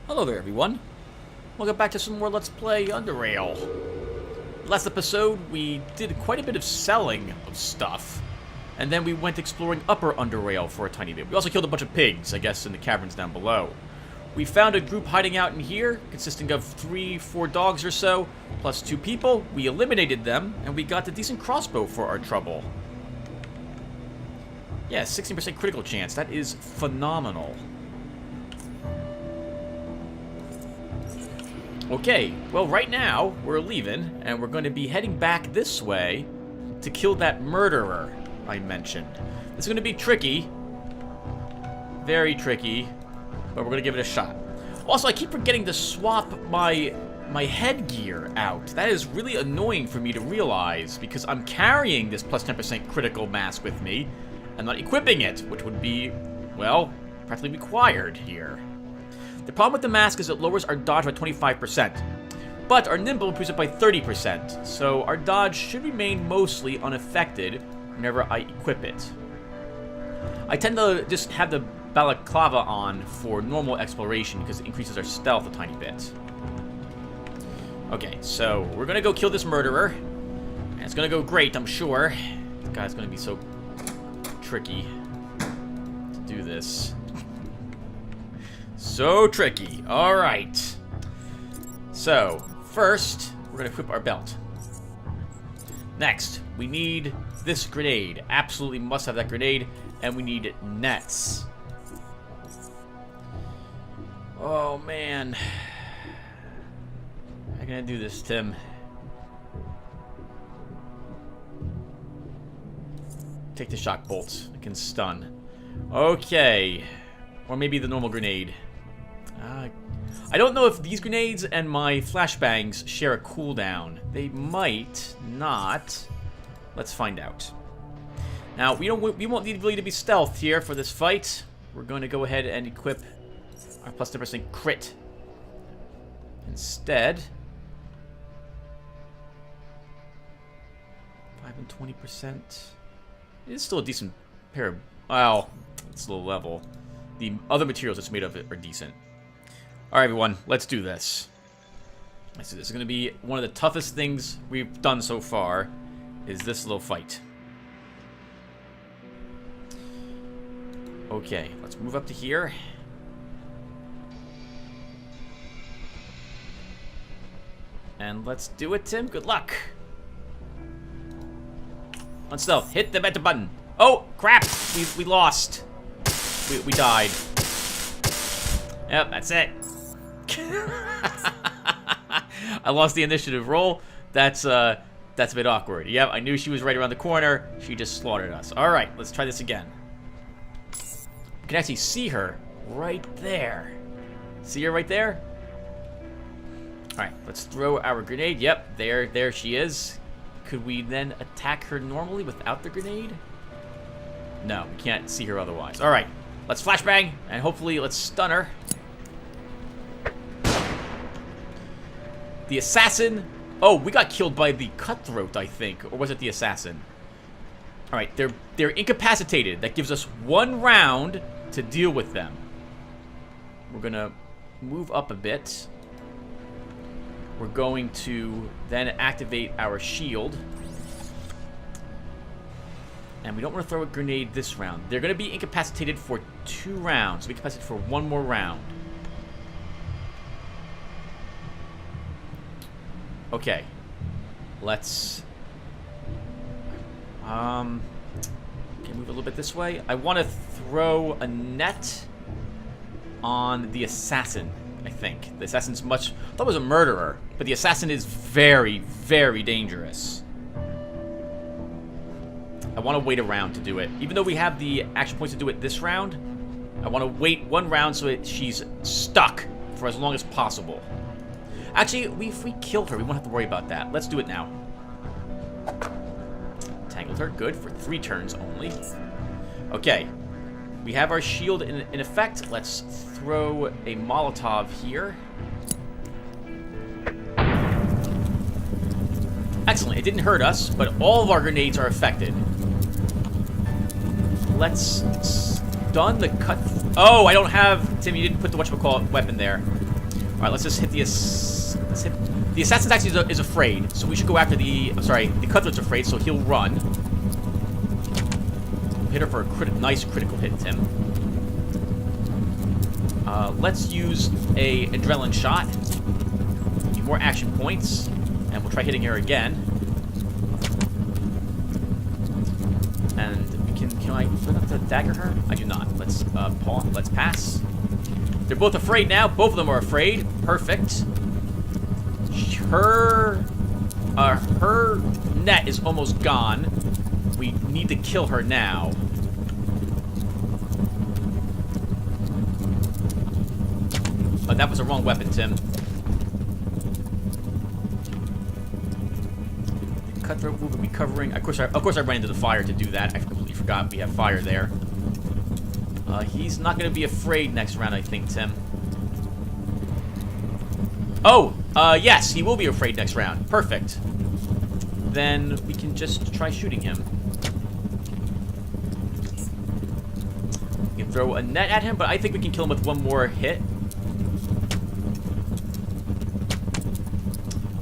Hello there, everyone. Welcome back to some more Let's Play Underrail. Last episode, we did quite a bit of selling of stuff, and then we went exploring Upper Underrail for a tiny bit. We also killed a bunch of pigs, I guess, in the caverns down below. We found a group hiding out in here, consisting of 3-4 dogs or so, plus 2 people. We eliminated them, and we got a decent crossbow for our trouble. Yeah, 16% critical chance. That is phenomenal. Okay, well right now, we're leaving, and we're going to be heading back this way to kill that murderer I mentioned. This is going to be tricky. Very tricky, but we're going to give it a shot. Also, I keep forgetting to swap my headgear out. That is really annoying for me to realize, because I'm carrying this plus 10% critical mask with me, and not equipping it, which would be, well, practically required here. The problem with the mask is it lowers our dodge by 25%, but our nimble improves it by 30%, so our dodge should remain mostly unaffected whenever I equip it. I tend to just have the balaclava on for normal exploration because it increases our stealth a tiny bit. Okay, so we're gonna go kill this murderer, and it's gonna go great, I'm sure. This guy's gonna be so tricky to do this. So tricky. Alright. So, first, we're going to equip our belt. Next, we need this grenade. Absolutely must have that grenade. And we need nets. Oh, man. How can I do this, Tim? Take the shock bolts. I can stun. Okay. Or maybe the normal grenade. I don't know if these grenades and my flashbangs share a cooldown. They might not. Let's find out. Now, we won't need really to be stealth here for this fight. We're going to go ahead and equip our plus 10% crit. Instead, 5 and 20%. It is still a decent pair of... Well, it's low level. The other materials it's made of are decent. Alright, everyone, let's do this. This is going to be one of the toughest things we've done so far, is this little fight. Okay, let's move up to here. And let's do it, Tim. Good luck. On stealth, hit the enter button. Oh, crap! We lost. We died. Yep, that's it. I lost the initiative roll. That's a bit awkward. Yep, I knew she was right around the corner. She just slaughtered us. All right, let's try this again. You can actually see her right there. See her right there? All right, let's throw our grenade. Yep, there she is. Could we then attack her normally without the grenade? No, we can't see her otherwise. All right, let's flashbang, and hopefully let's stun her. The assassin... Oh, we got killed by the cutthroat, I think. Or was it the assassin? Alright, they're incapacitated. That gives us 1 round to deal with them. We're gonna move up a bit. We're going to then activate our shield. And we don't want to throw a grenade this round. They're gonna be incapacitated for 2 rounds. We're incapacitated for 1 more round. Okay, let's can move a little bit this way. I want to throw a net on the assassin. I think the assassin's I thought it was a murderer, but the assassin is very, very dangerous. I want to wait a round to do it, even though we have the action points to do it this round. I want to wait 1 round so that she's stuck for as long as possible. Actually, if we kill her, we won't have to worry about that. Let's do it now. Tangled her. Good. For 3 turns only. Okay. We have our shield in effect. Let's throw a Molotov here. Excellent. It didn't hurt us, but all of our grenades are affected. Let's stun the cut... Oh, I don't have... Tim, you didn't put the whatchamacallit weapon there. Alright, let's just hit the... Let's hit... The assassin actually is afraid, so we should go after the... I'm sorry, the cutthroat's afraid, so he'll run. Hit her for a nice critical hit, Tim. Let's use a adrenaline shot. Need more action points. And we'll try hitting her again. And we can I have to dagger her? I do not. Let's let's pass. They're both afraid now. Both of them are afraid. Perfect. Her net is almost gone. We need to kill her now. Oh, that was the wrong weapon, Tim. Cutthroat will be covering. Of course, I ran into the fire to do that. I completely forgot we have fire there. He's not going to be afraid next round, I think, Tim. Oh, yes, he will be afraid next round. Perfect. Then we can just try shooting him. We can throw a net at him, but I think we can kill him with one more hit.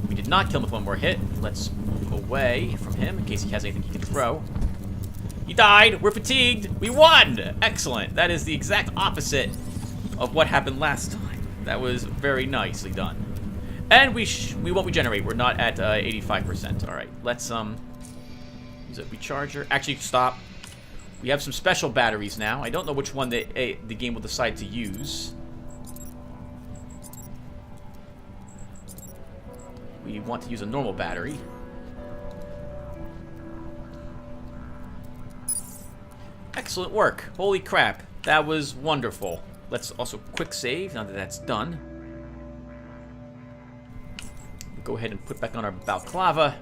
We did not kill him with one more hit. Let's move away from him in case he has anything he can throw. He died. We're fatigued. We won. Excellent. That is the exact opposite of what happened last time. That was very nicely done. And we won't regenerate. We're not at 85%. All right. Let's use a recharger. Actually, stop. We have some special batteries now. I don't know which one the game will decide to use. We want to use a normal battery. Excellent work. Holy crap. That was wonderful. Let's also quick save now that that's done. We'll go ahead and put back on our balaclava.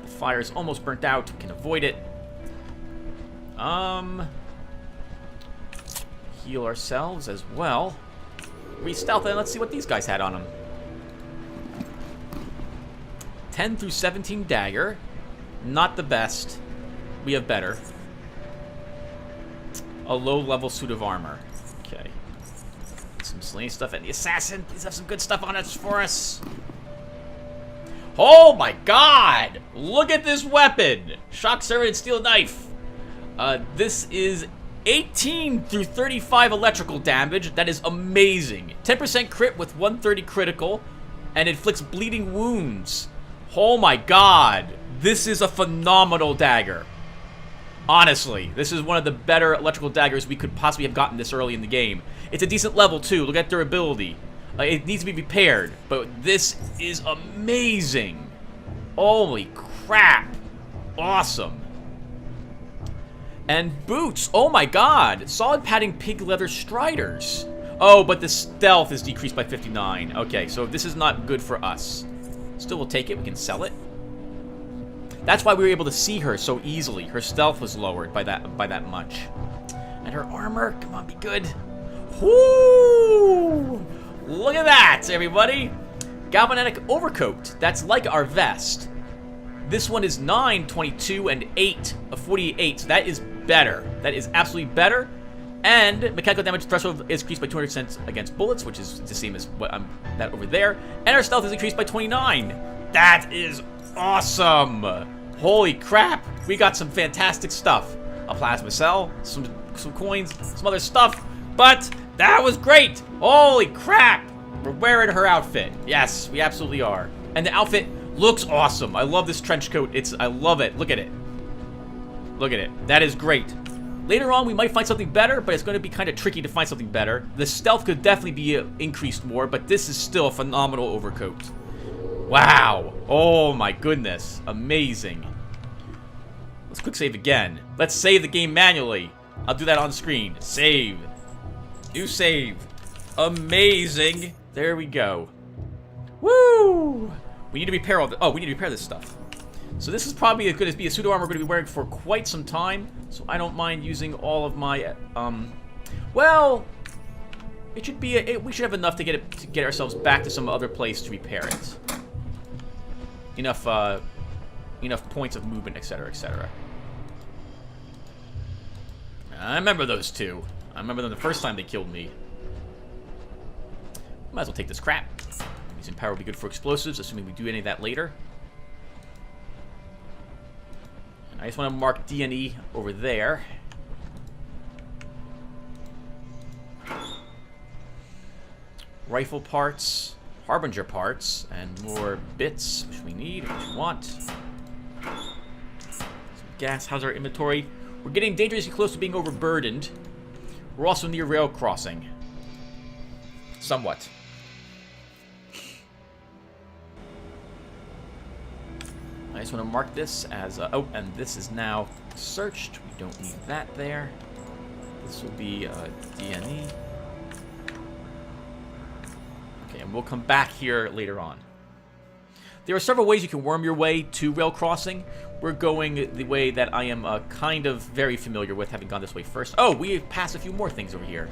The fire is almost burnt out. We can avoid it. Heal ourselves as well. Re-stealth and let's see what these guys had on them. 10 through 17 dagger. Not the best. We have better. A low-level suit of armor. Okay. Some slaying stuff. And the assassin, please have some good stuff on us for us. Oh my god! Look at this weapon! Shock servant and steel knife. This is 18 through 35 electrical damage. That is amazing. 10% crit with 130 critical. And inflicts bleeding wounds. Oh my god. This is a phenomenal dagger. Honestly, this is one of the better electrical daggers we could possibly have gotten this early in the game. It's a decent level, too. Look at durability. It needs to be repaired, but this is amazing. Holy crap. Awesome. And boots. Oh my god. Solid padding pig leather striders. Oh, but the stealth is decreased by 59. Okay, so this is not good for us. Still, we'll take it. We can sell it. That's why we were able to see her so easily. Her stealth was lowered by that much. And her armor, come on, be good. Whoo! Look at that, everybody. Galvanic overcoat. That's like our vest. This one is 9, 22, and 8 of 48. So that is better. That is absolutely better. And mechanical damage threshold is increased by 200% against bullets, which is the same as what that over there. And our stealth is increased by 29. That is awesome. Holy crap. We got some fantastic stuff. A plasma cell, some coins, some other stuff. But that was great. Holy crap. We're wearing her outfit. Yes, we absolutely are. And the outfit looks awesome. I love this trench coat. I love it. Look at it. Look at it. That is great. Later on, we might find something better, but it's going to be kind of tricky to find something better. The stealth could definitely be increased more, but this is still a phenomenal overcoat. Wow. Oh my goodness. Amazing. Let's quick save again. Let's save the game manually. I'll do that on screen. Save. New save. Amazing. There we go. Woo! We need to repair all the... Oh, we need to repair this stuff. So this is probably as good as be a pseudo armor we're going to be wearing for quite some time. So I don't mind using all of my... Well... It should be... we should have enough to get ourselves back to some other place to repair it. Enough points of movement, etc., etc. I remember those two. I remember them the first time they killed me. Might as well take this crap. Using power will be good for explosives, assuming we do any of that later. And I just want to mark D&E over there. Rifle parts, Harbinger parts, and more bits, which we need, which we want. Some gas. How's our inventory? We're getting dangerously close to being overburdened. We're also near rail crossing. Somewhat. I just want to mark this as... oh, and this is now searched. We don't need that there. This will be D&E. Okay, and we'll come back here later on. There are several ways you can worm your way to rail crossing. We're going the way that I am kind of very familiar with, having gone this way first. Oh, we passed a few more things over here.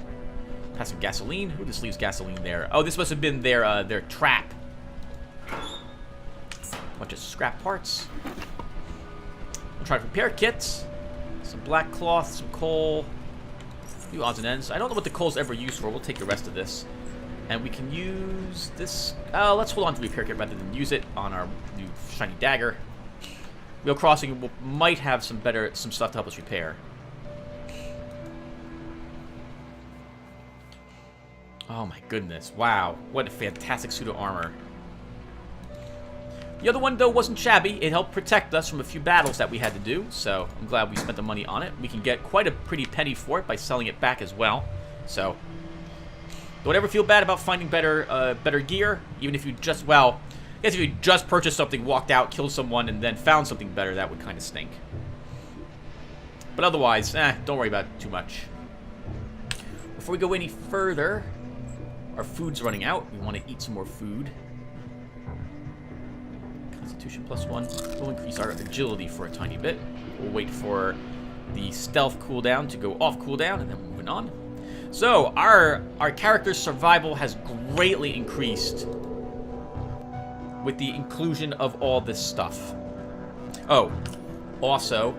Passed some gasoline. Who just leaves gasoline there? Oh, this must have been their trap. Bunch of scrap parts. We'll try repair kits. Some black cloth, some coal. A few odds and ends. I don't know what the coal's ever used for. We'll take the rest of this. And we can use this. Let's hold on to the repair kit rather than use it on our new shiny dagger. Rail crossing might have some stuff to help us repair. Oh my goodness. Wow. What a fantastic suit of armor. The other one, though, wasn't shabby. It helped protect us from a few battles that we had to do, so I'm glad we spent the money on it. We can get quite a pretty penny for it by selling it back as well. So, don't ever feel bad about finding better gear, even if you just, well, I guess if you just purchased something, walked out, killed someone, and then found something better, that would kind of stink. But otherwise, don't worry about it too much. Before we go any further, our food's running out. We want to eat some more food. Constitution +1. We'll increase our agility for a tiny bit. We'll wait for the stealth cooldown to go off cooldown, and then we're moving on. So, our character's survival has greatly increased with the inclusion of all this stuff. Oh, also,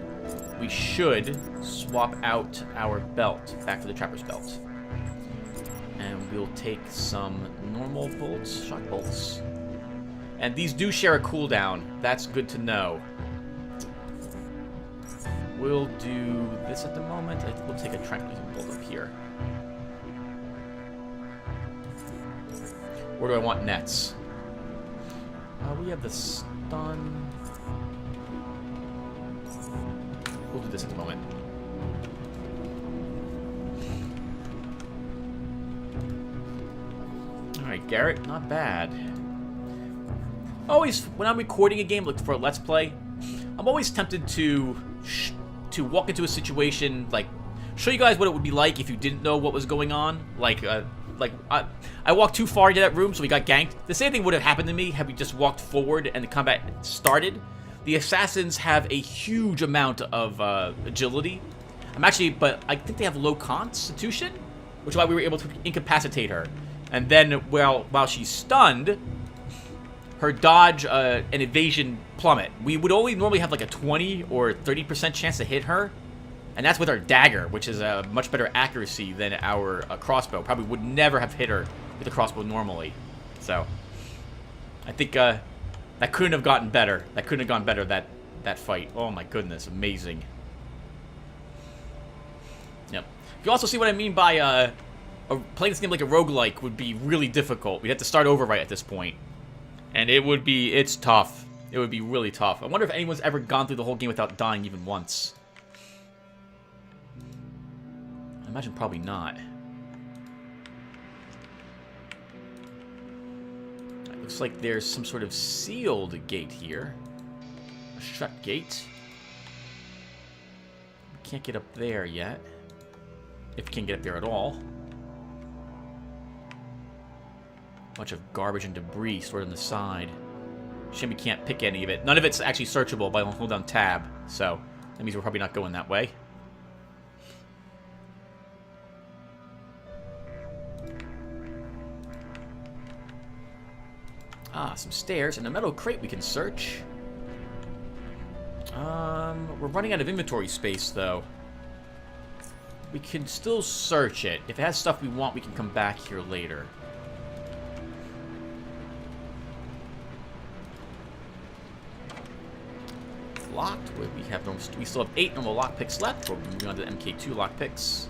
we should swap out our belt back for the trapper's belt. And we'll take some normal bolts, shock bolts. And these do share a cooldown. That's good to know. We'll do this at the moment. I think we'll take a tranquilizing bolt up here. Where do I want nets? We have the stun. We'll do this at the moment. Alright, Garrett, not bad. Always, when I'm recording a game, looking for a Let's Play, I'm always tempted to walk into a situation, like, show you guys what it would be like if you didn't know what was going on. I walked too far into that room, so we got ganked. The same thing would have happened to me had we just walked forward and the combat started. The assassins have a huge amount of agility. But I think they have low constitution, which is why we were able to incapacitate her. And then, while she's stunned, her dodge and evasion plummet. We would only normally have like a 20 or 30% chance to hit her. And that's with our dagger, which is a much better accuracy than our crossbow. Probably would never have hit her with a crossbow normally. So, I think that couldn't have gotten better. That couldn't have gone better, that fight. Oh my goodness, amazing. Yep. You also see what I mean by playing this game like a roguelike would be really difficult. We'd have to start over right at this point. And it's tough. It would be really tough. I wonder if anyone's ever gone through the whole game without dying even once. I imagine probably not. It looks like there's some sort of sealed gate here. A shut gate. We can't get up there yet. If we can get up there at all. Bunch of garbage and debris stored on the side. Shame we can't pick any of it. None of it's actually searchable by holding down tab. So, that means we're probably not going that way. Some stairs and a metal crate we can search. We're running out of inventory space, though. We can still search it. If it has stuff we want, we can come back here later. locked. We still have 8 normal lockpicks left. We're moving on to the MK2 lockpicks.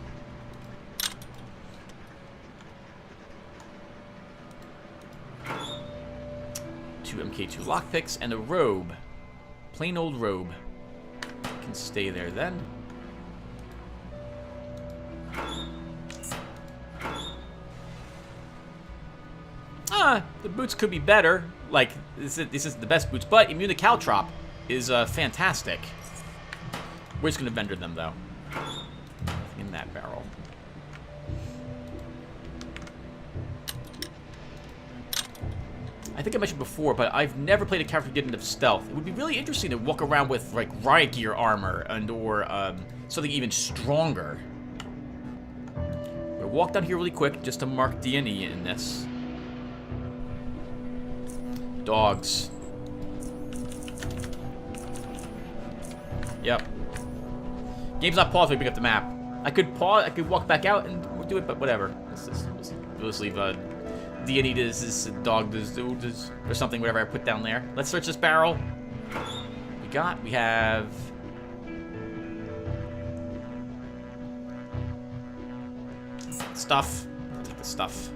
Two MK2 lockpicks and a robe. Plain old robe. Can stay there then. The boots could be better. Like, this is the best boots, but immune to caltrop is fantastic. We're just going to vendor them, though. In that barrel. I think I mentioned before, but I've never played a character who did enough stealth. It would be really interesting to walk around with, like, riot gear armor or something even stronger. We'll walk down here really quick just to mark D&E in this. Dogs. Yep. Game's not paused when we pick up the map. I could pause, I could walk back out and do it, but whatever. We'll just leave D&E does this, dog does, or something, whatever I put down there. Let's search this barrel. We have... stuff. I'll take the stuff.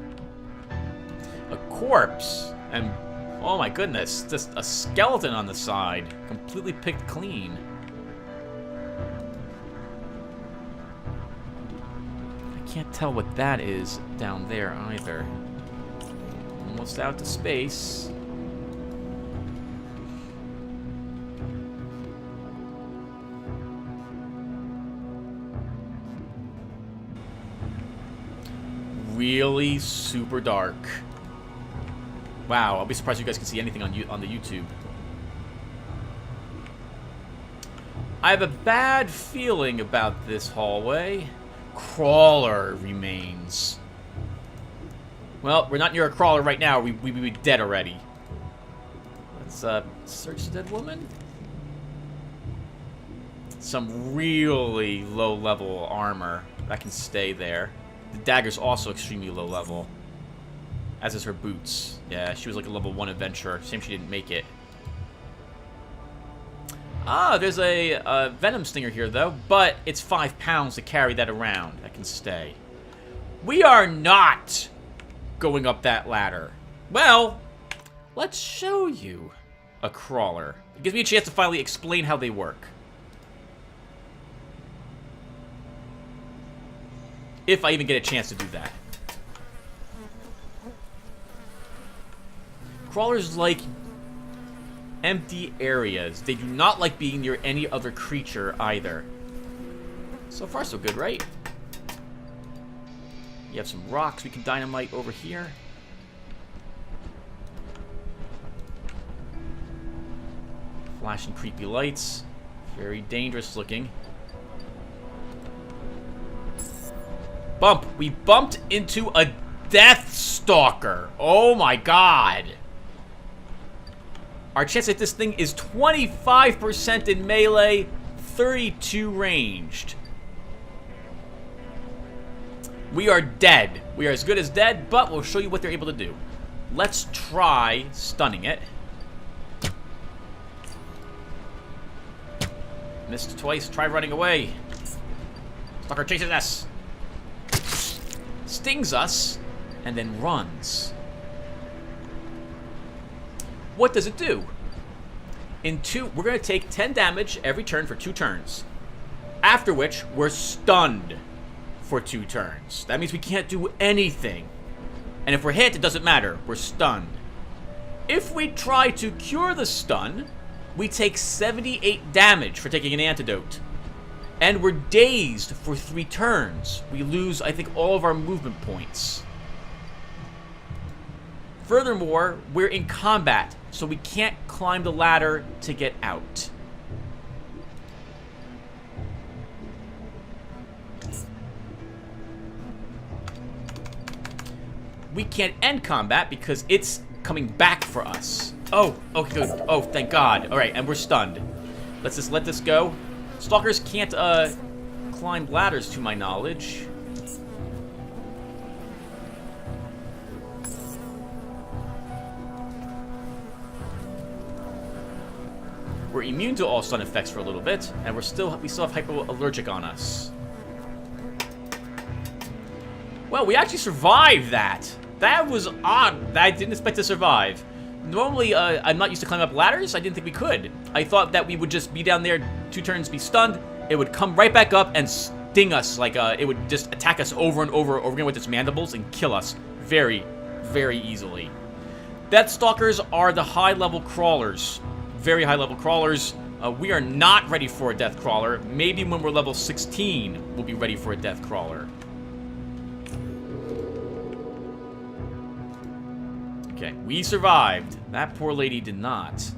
A corpse. And, oh my goodness, just a skeleton on the side. Completely picked clean. I can't tell what that is down there either. Almost out to space. Really super dark. Wow, I'll be surprised you guys can see anything on the YouTube. I have a bad feeling about this hallway. Crawler remains. Well, we're not near a crawler right now. We'd be dead already. Let's search the dead woman. Some really low-level armor that can stay there. The dagger's also extremely low level. As is her boots. Yeah, she was like a level 1 adventurer. Shame she didn't make it. Ah, there's a venom stinger here, though. But it's 5 pounds to carry that around. That can stay. We are not going up that ladder. Well, let's show you a crawler. It gives me a chance to finally explain how they work. If I even get a chance to do that. Crawlers like empty areas. They do not like being near any other creature either. So far, so good, right? You have some rocks we can dynamite over here. Flashing creepy lights. Very dangerous looking. Bump. We bumped into a Deathstalker. Oh my god. Our chance at this thing is 25% in melee, 32 ranged. We are dead. We are as good as dead, but we'll show you what they're able to do. Let's try stunning it. Missed twice. Try running away. Stalker chases us. Stings us, and then runs. What does it do? We're going to take 10 damage every turn for 2 turns. After which, we're stunned for 2 turns. That means we can't do anything. And if we're hit, it doesn't matter. We're stunned. If we try to cure the stun, we take 78 damage for taking an antidote. And we're dazed for 3 turns. We lose, I think, all of our movement points. Furthermore, we're in combat, so we can't climb the ladder to get out. We can't end combat because it's coming back for us. Oh, okay, good. Oh, thank God. All right, and we're stunned. Let's just let this go. Stalkers can't climb ladders, to my knowledge. We're immune to all stun effects for a little bit, and we still have hypoallergic on us. Well, we actually survived that. That was odd. I didn't expect to survive. Normally, I'm not used to climbing up ladders. I didn't think we could. I thought that we would just be down there, 2 turns, be stunned. It would come right back up and sting us. Like, it would just attack us over and over again with its mandibles and kill us very, very easily. Deathstalkers are the high-level crawlers. Very high-level crawlers. We are not ready for a death crawler. Maybe when we're level 16, we'll be ready for a death crawler. Okay, we survived. That poor lady did not.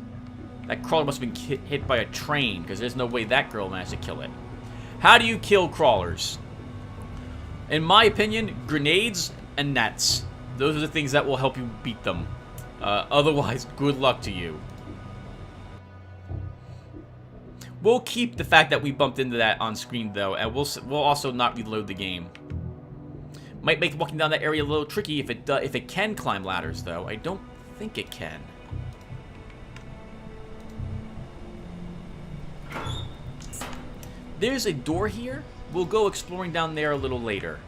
That crawler must have been hit by a train, because there's no way that girl managed to kill it. How do you kill crawlers? In my opinion, grenades and nets. Those are the things that will help you beat them. Otherwise, good luck to you. We'll keep the fact that we bumped into that on screen, though, and we'll also not reload the game. Might make walking down that area a little tricky if it can climb ladders, though. I don't think it can. There's a door here. We'll go exploring down there a little later.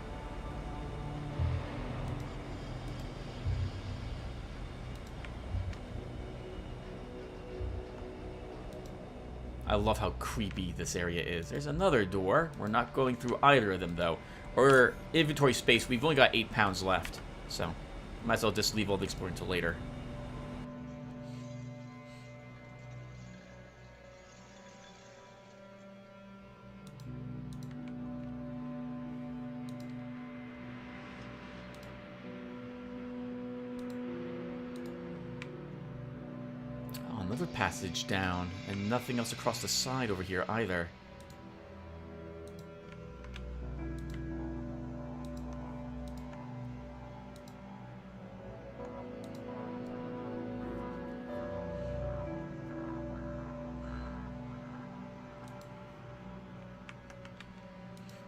I love how creepy this area is. There's another door. We're not going through either of them, though. Or inventory space, we've only got 8 pounds left. So, might as well just leave all the exploring until later. Oh, another passage down. And nothing else across the side over here either.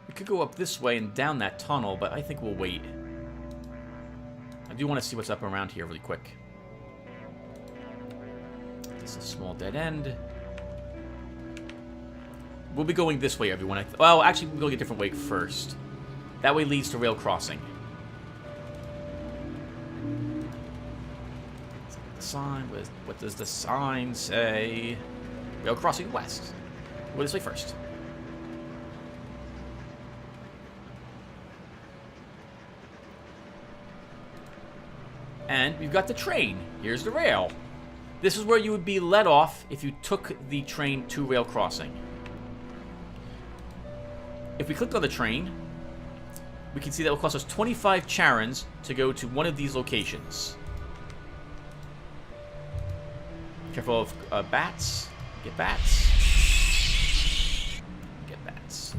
We could go up this way and down that tunnel, but I think we'll wait. I do want to see what's up around here really quick. This is a small dead end. We'll be going this way, everyone. Well, actually, we'll go a different way first. That way leads to rail crossing. The sign. What does the sign say? Rail crossing west. We'll go this way first. And we've got the train. Here's the rail. This is where you would be let off if you took the train to rail crossing. If we click on the train, we can see that it will cost us 25 charons to go to one of these locations. Careful of bats. Get bats. Get bats.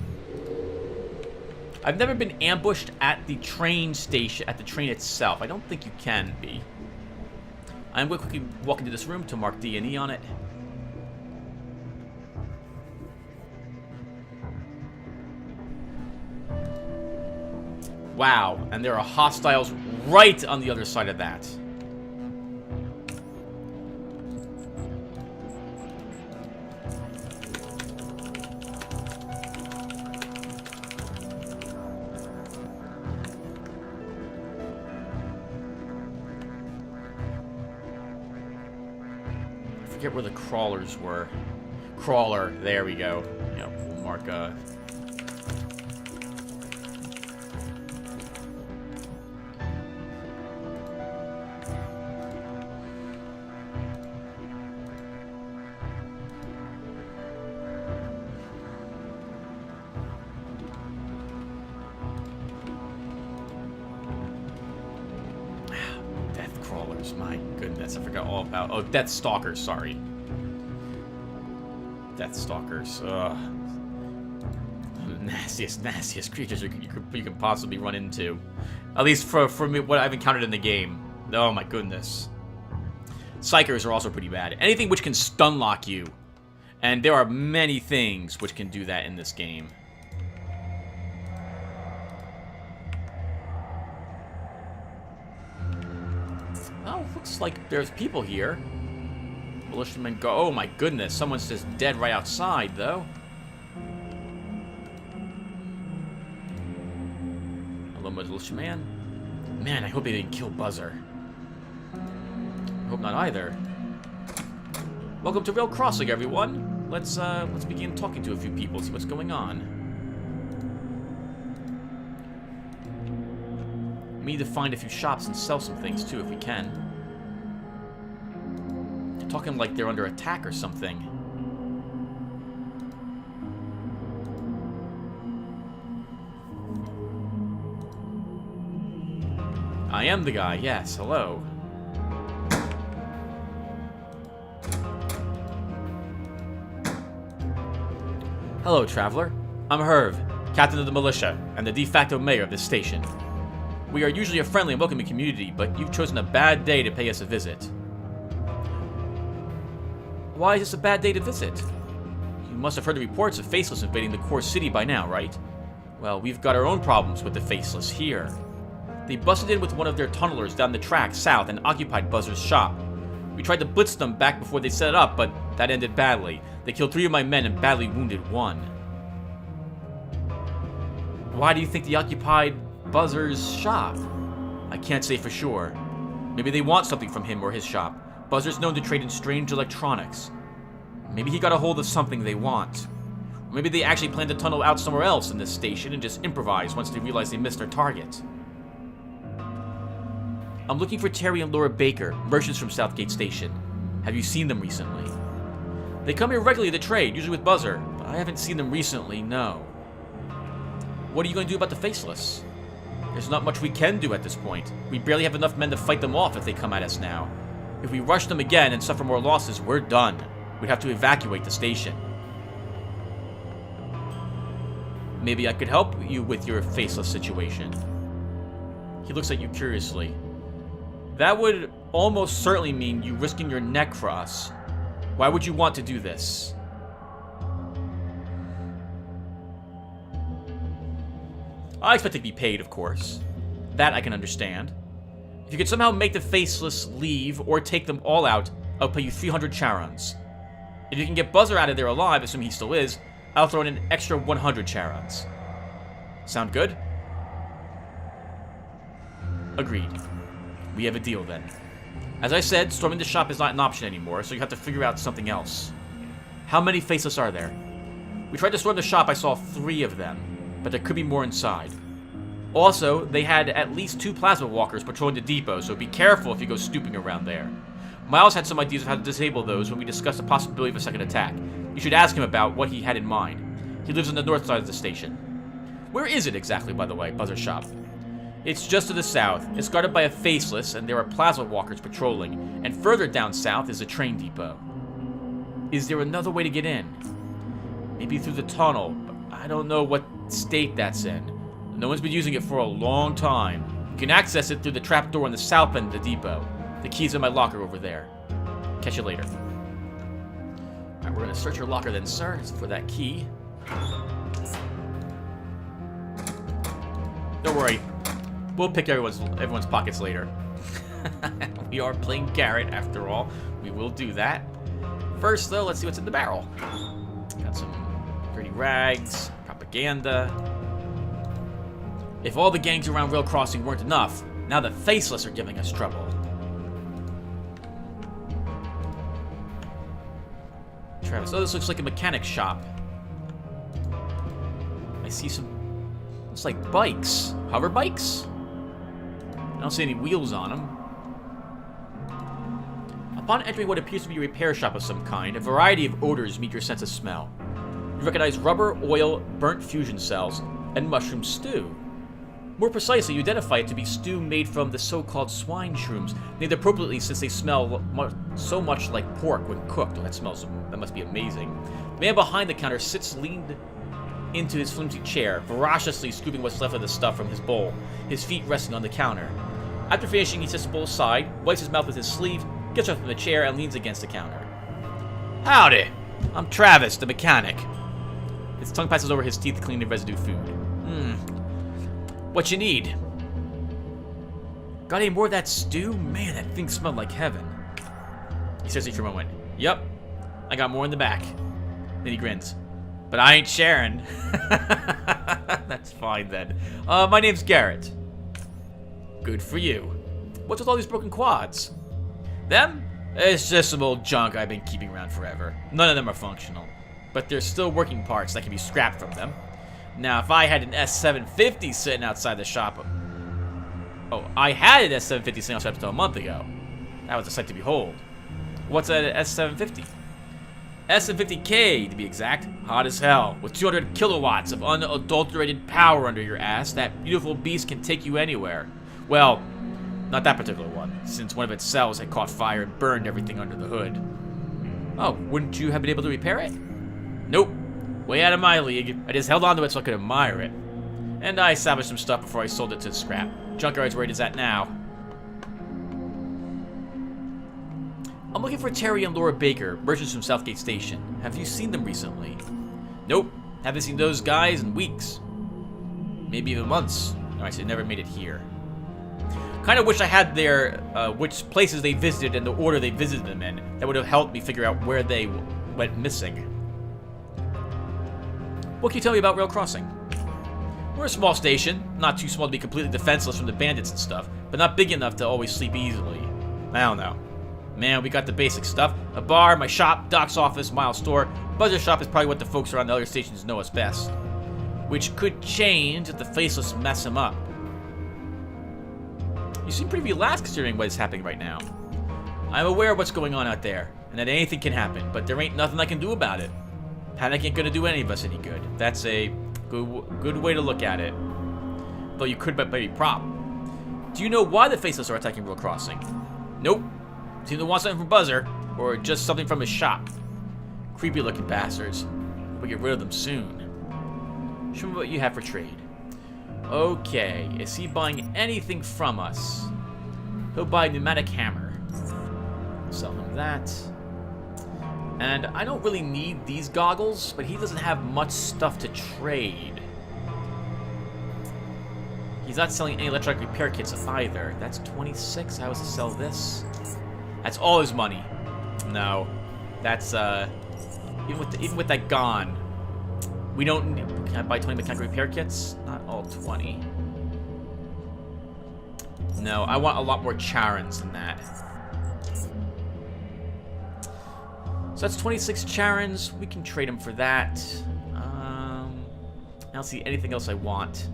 I've never been ambushed at the train station, at the train itself. I don't think you can be. I'm going to quickly walk into this room to mark D&E on it. Wow, and there are hostiles right on the other side of that. I forget where the crawlers were. Crawler, there we go. Yep, we'll mark Death crawlers, my goodness, I forgot all about. Oh, Deathstalkers, sorry. Deathstalkers, ugh. Nastiest creatures you can possibly run into. At least for me, what I've encountered in the game. Oh my goodness. Psychers are also pretty bad. Anything which can stun lock you. And there are many things which can do that in this game. Oh, looks like there's people here. Militiamen go. Oh my goodness, someone's just dead right outside, though. Hello, militiaman. Man, I hope they didn't kill Buzzer. I hope not either. Welcome to Rail Crossing, everyone. Let's begin talking to a few people, see what's going on. We need to find a few shops and sell some things too, if we can. They're talking like they're under attack or something. I am the guy, yes, hello. Hello, traveler. I'm Herv, captain of the militia, and the de facto mayor of this station. We are usually a friendly and welcoming community, but you've chosen a bad day to pay us a visit. Why is this a bad day to visit? You must have heard the reports of Faceless invading the core city by now, right? Well, we've got our own problems with the Faceless here. They busted in with one of their tunnelers down the track south and occupied Buzzer's shop. We tried to blitz them back before they set it up, but that ended badly. They killed 3 of my men and badly wounded 1. Why do you think they occupied Buzzer's shop? I can't say for sure. Maybe they want something from him or his shop. Buzzer's known to trade in strange electronics. Maybe he got a hold of something they want. Or maybe they actually planned to tunnel out somewhere else in this station and just improvise once they realized they missed their target. I'm looking for Terry and Laura Baker, merchants from Southgate Station. Have you seen them recently? They come here regularly to trade, usually with Buzzer, but I haven't seen them recently, no. What are you going to do about the Faceless? There's not much we can do at this point. We barely have enough men to fight them off if they come at us now. If we rush them again and suffer more losses, we're done. We'd have to evacuate the station. Maybe I could help you with your Faceless situation. He looks at you curiously. That would almost certainly mean you risking your neck for us. Why would you want to do this? I expect to be paid, of course. That I can understand. If you could somehow make the Faceless leave or take them all out, I'll pay you 300 charons. If you can get Buzzer out of there alive, assuming he still is, I'll throw in an extra 100 charons. Sound good? Agreed. We have a deal then. As I said, storming the shop is not an option anymore, so you have to figure out something else. How many Faceless are there? We tried to storm the shop, I saw 3 of them, but there could be more inside. Also, they had at least 2 plasma walkers patrolling the depot, so be careful if you go snooping around there. Miles had some ideas of how to disable those when we discussed the possibility of a second attack. You should ask him about what he had in mind. He lives on the north side of the station. Where is it exactly, by the way, Buzzer's shop? It's just to the south. It's guarded by a Faceless, and there are plasma walkers patrolling. And further down south is a train depot. Is there another way to get in? Maybe through the tunnel, but I don't know what state that's in. No one's been using it for a long time. You can access it through the trapdoor on the south end of the depot. The key's in my locker over there. Catch you later. Alright, we're gonna search your locker then, sir, for that key. Don't worry. We'll pick everyone's pockets later. We are playing Garrett, after all. We will do that. First, though, let's see what's in the barrel. Got some dirty rags, propaganda. If all the gangs around Rail Crossing weren't enough, now the Faceless are giving us trouble. Travis, oh, this looks like a mechanic shop. I see some, looks like bikes. Hover bikes? I don't see any wheels on them. Upon entering what appears to be a repair shop of some kind, a variety of odors meet your sense of smell. You recognize rubber, oil, burnt fusion cells, and mushroom stew. More precisely, you identify it to be stew made from the so-called swine shrooms, named appropriately since they smell so much like pork when cooked. Oh, that must be amazing. The man behind the counter sits leaned into his flimsy chair, voraciously scooping what's left of the stuff from his bowl, his feet resting on the counter. After finishing, he sets the bowl aside, wipes his mouth with his sleeve, gets up from the chair, and leans against the counter. Howdy! I'm Travis, the mechanic. His tongue passes over his teeth, cleaning the residue food. What you need? Got any more of that stew? Man, that thing smelled like heaven. He stares at you for a moment. Yep. I got more in the back. Then he grins. But I ain't sharing. That's fine then. My name's Garrett. Good for you. What's with all these broken quads? Them? It's just some old junk I've been keeping around forever. None of them are functional. But there's still working parts that can be scrapped from them. Now, if I had an S750 sitting outside the shop... Oh, I had an S750 sitting outside until a month ago. That was a sight to behold. What's an S750? S750K, to be exact. Hot as hell. With 200 kilowatts of unadulterated power under your ass, that beautiful beast can take you anywhere. Well, not that particular one, since one of its cells had caught fire and burned everything under the hood. Oh, wouldn't you have been able to repair it? Nope. Way out of my league. I just held on to it so I could admire it. And I salvaged some stuff before I sold it to the scrap. Junkyard's where it is at now. I'm looking for Terry and Laura Baker, merchants from Southgate Station. Have you seen them recently? Nope. Haven't seen those guys in weeks. Maybe even months. No, I said never made it here. Kind of wish I had their, which places they visited and the order they visited them in. That would have helped me figure out where they went missing. What can you tell me about Rail Crossing? We're a small station. Not too small to be completely defenseless from the bandits and stuff, but not big enough to always sleep easily. I don't know. Man, we got the basic stuff. A bar, my shop, doc's office, Miles' store. Buzzer shop is probably what the folks around the other stations know us best. Which could change if the Faceless mess him up. You seem pretty relaxed considering what is happening right now. I'm aware of what's going on out there, and that anything can happen, but there ain't nothing I can do about it. Panic ain't gonna do any of us any good. That's a good way to look at it. Though you could maybe prop. Do you know why the Faceless are attacking Rail Crossing? Nope. Seem to want something from Buzzer, or just something from his shop. Creepy looking bastards. We'll get rid of them soon. Show me what you have for trade. Okay, is he buying anything from us? He'll buy a pneumatic hammer. Sell him that. And I don't really need these goggles, but he doesn't have much stuff to trade. He's not selling any electronic repair kits either. That's 26. How is he sell this? That's all his money. No, that's even with that gone, we don't. Can I buy 20 mechanical repair kits? Not all 20. No, I want a lot more Charons than that. So that's 26 Charons. We can trade them for that. I don't see anything else I want.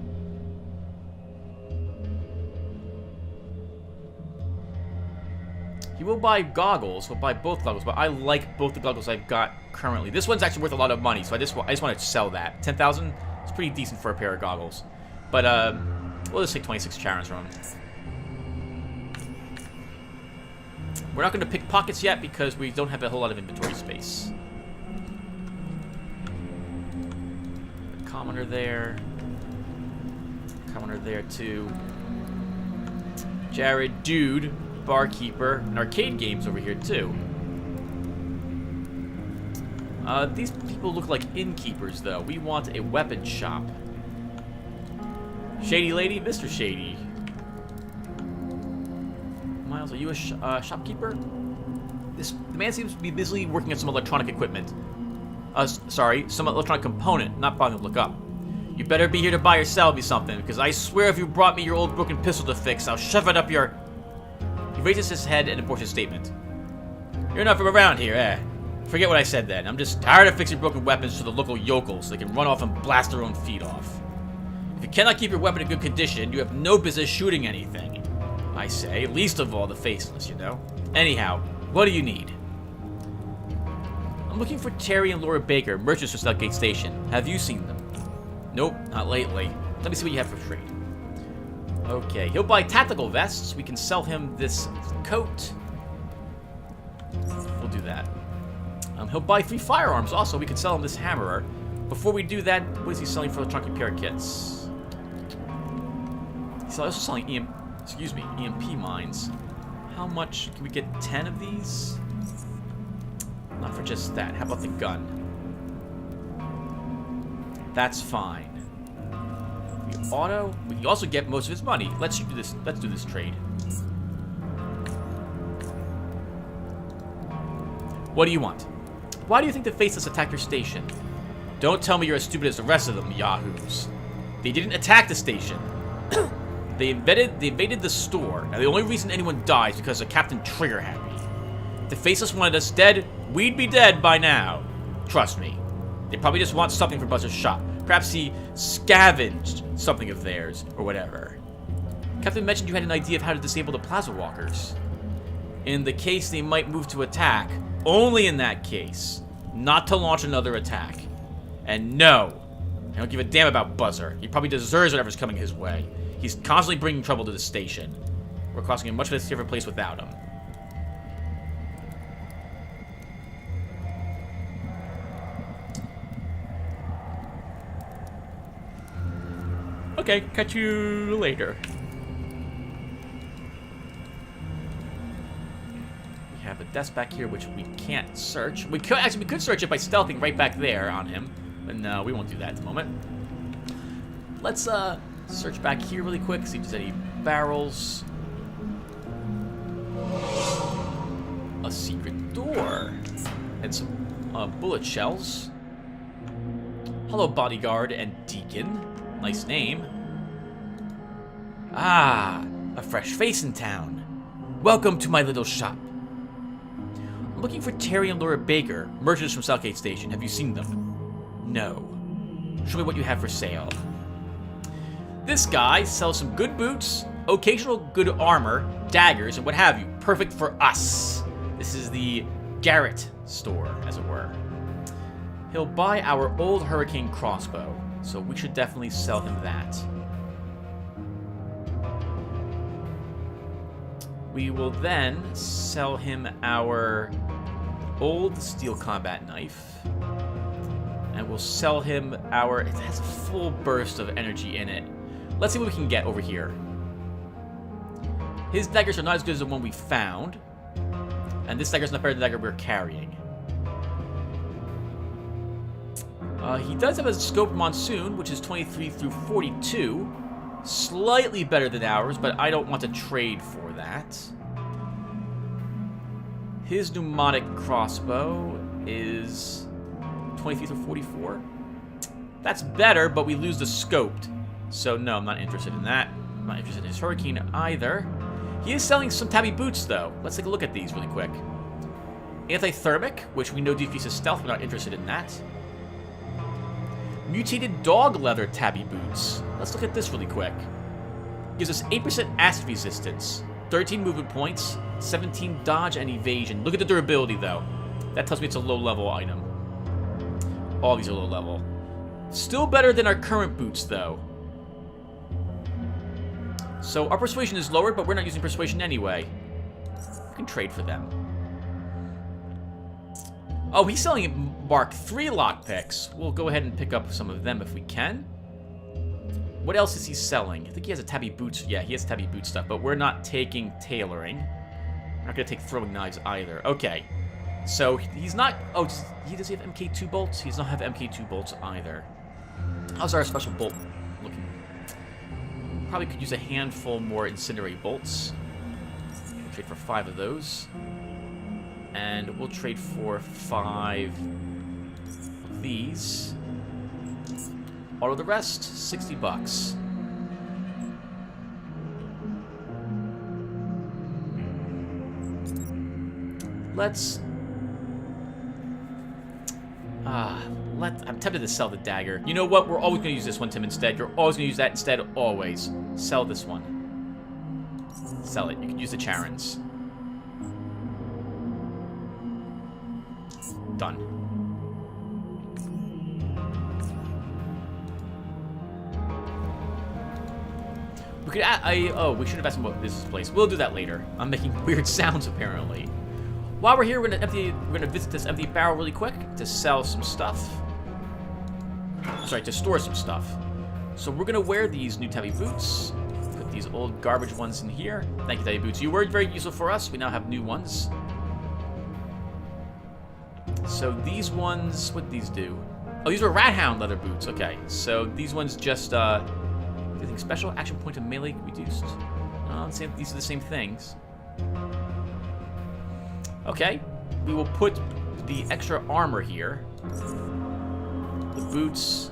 He will buy goggles. We'll buy both goggles, but I like both the goggles I've got currently. This one's actually worth a lot of money, so I just want to sell that. 10,000. It's pretty decent for a pair of goggles. But we'll just take 26 Charons from him. We're not going to pick pockets yet because we don't have a whole lot of inventory space. Commoner there. Commoner there too. Jared, dude. Barkeeper, and arcade games over here too. These people look like innkeepers though. We want a weapon shop. Shady lady, Mr. Shady. Miles, are you a shopkeeper? The man seems to be busily working on some electronic equipment. Sorry, some electronic component. Not bothering to look up. You better be here to buy or sell me something, because I swear if you brought me your old broken pistol to fix, I'll shove it up your... He raises his head and aborts his statement. You're not from around here, eh? Forget what I said then. I'm just tired of fixing broken weapons to the local yokels so they can run off and blast their own feet off. If you cannot keep your weapon in good condition, you have no business shooting anything. I say, least of all the Faceless, you know? Anyhow, what do you need? I'm looking for Terry and Laura Baker, merchants from Southgate Station. Have you seen them? Nope, not lately. Let me see what you have for trade. Okay, he'll buy tactical vests. We can sell him this coat. We'll do that. He'll buy 3 firearms. Also, we can sell him this hammerer. Before we do that, what is he selling for electronic repair kits? He's also selling EMP mines. How much? Can we get 10 of these? Not for just that. How about the gun? That's fine. Auto. We can also get most of his money. Let's do this. Let's do this trade. What do you want? Why do you think the Faceless attacked your station? Don't tell me you're as stupid as the rest of them, yahoos. They didn't attack the station. They invaded the store. Now, the only reason anyone dies is because of Captain Trigger Happy. If the Faceless wanted us dead, we'd be dead by now. Trust me. They probably just want something from Buzzer's shop. Perhaps he scavenged something of theirs, or whatever. Captain mentioned you had an idea of how to disable the Plaza Walkers. In the case they might move to attack, only in that case, not to launch another attack. And no, I don't give a damn about Buzzer. He probably deserves whatever's coming his way. He's constantly bringing trouble to the station. We're crossing a much safer place without him. Okay, catch you later. We have a desk back here which we can't search. We could search it by stealthing right back there on him, but no, we won't do that at the moment. Let's search back here really quick, see if there's any barrels. A secret door and some bullet shells. Hello, bodyguard and deacon. Nice name. Ah, a fresh face in town. Welcome to my little shop. I'm looking for Terry and Laura Baker, merchants from Southgate Station. Have you seen them? No. Show me what you have for sale. This guy sells some good boots, occasional good armor, daggers, and what have you. Perfect for us. This is the Garrett store, as it were. He'll buy our old Hurricane crossbow. So we should definitely sell him that. We will then sell him our old steel combat knife. And we'll sell him our... It has a full burst of energy in it. Let's see what we can get over here. His daggers are not as good as the one we found. And this dagger's not better than the dagger we're carrying. He does have a scope monsoon, which is 23 through 42. Slightly better than ours, but I don't want to trade for that. His pneumatic crossbow is 23 through 44. That's better, but we lose the scoped. So no, I'm not interested in that. I'm not interested in his Hurricane either. He is selling some tabby boots, though. Let's take a look at these really quick. Anti-thermic, which we know decreases stealth. We're not interested in that. Mutated dog leather tabby boots. Let's look at this really quick. Gives us 8% acid resistance, 13 movement points, 17 dodge and evasion. Look at the durability, though. That tells me it's a low-level item. All these are low-level. Still better than our current boots, though. So our persuasion is lowered, but we're not using persuasion anyway. We can trade for them. Oh, he's selling Mark III lockpicks. We'll go ahead and pick up some of them if we can. What else is he selling? I think he has a tabby boots. Yeah, he has tabby boot stuff, but we're not taking tailoring. We're not going to take throwing knives either. Okay. So he's not... Oh, does he have MK2 bolts? He does not have MK2 bolts either. How's our special bolt looking? Probably could use a handful more incinerate bolts. We'll trade for 5 of those. And we'll trade for 5 of these. All of the rest, 60 bucks. Let's... I'm tempted to sell the dagger. You know what? We're always going to use this one, Tim, instead. You're always going to use that instead, always. Sell this one. Sell it. You can use the Charons. Done. We could add, we should have asked him about this place. We'll do that later. I'm making weird sounds, apparently. While we're here, we're gonna visit this empty barrel really quick to sell some stuff. Sorry, to store some stuff. So we're gonna wear these new tabby boots. Put these old garbage ones in here. Thank you, tabby boots. You were very useful for us. We now have new ones. So these ones, what did these do? Oh, these were Rat Hound leather boots. Okay, so these ones just, anything special? Action point of melee reduced. These are the same things. Okay, we will put the extra armor here. The boots.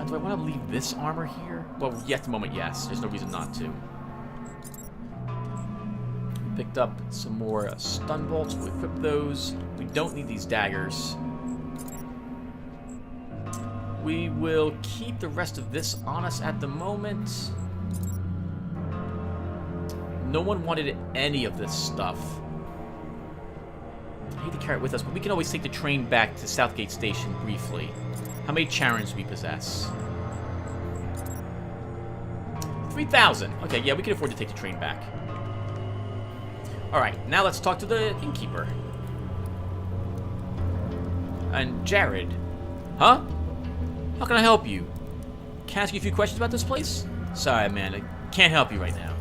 Do I want to leave this armor here? Well, yeah, at the moment, yes. There's no reason not to. Picked up some more stun bolts. We'll equip those. We don't need these daggers. We will keep the rest of this on us at the moment. No one wanted any of this stuff. I hate to carry it with us, but we can always take the train back to Southgate Station briefly. How many Charons do we possess? 3,000. Okay, yeah, we can afford to take the train back. Alright, now let's talk to the innkeeper. And Jared. Huh? How can I help you? Can I ask you a few questions about this place? Sorry, man, I can't help you right now.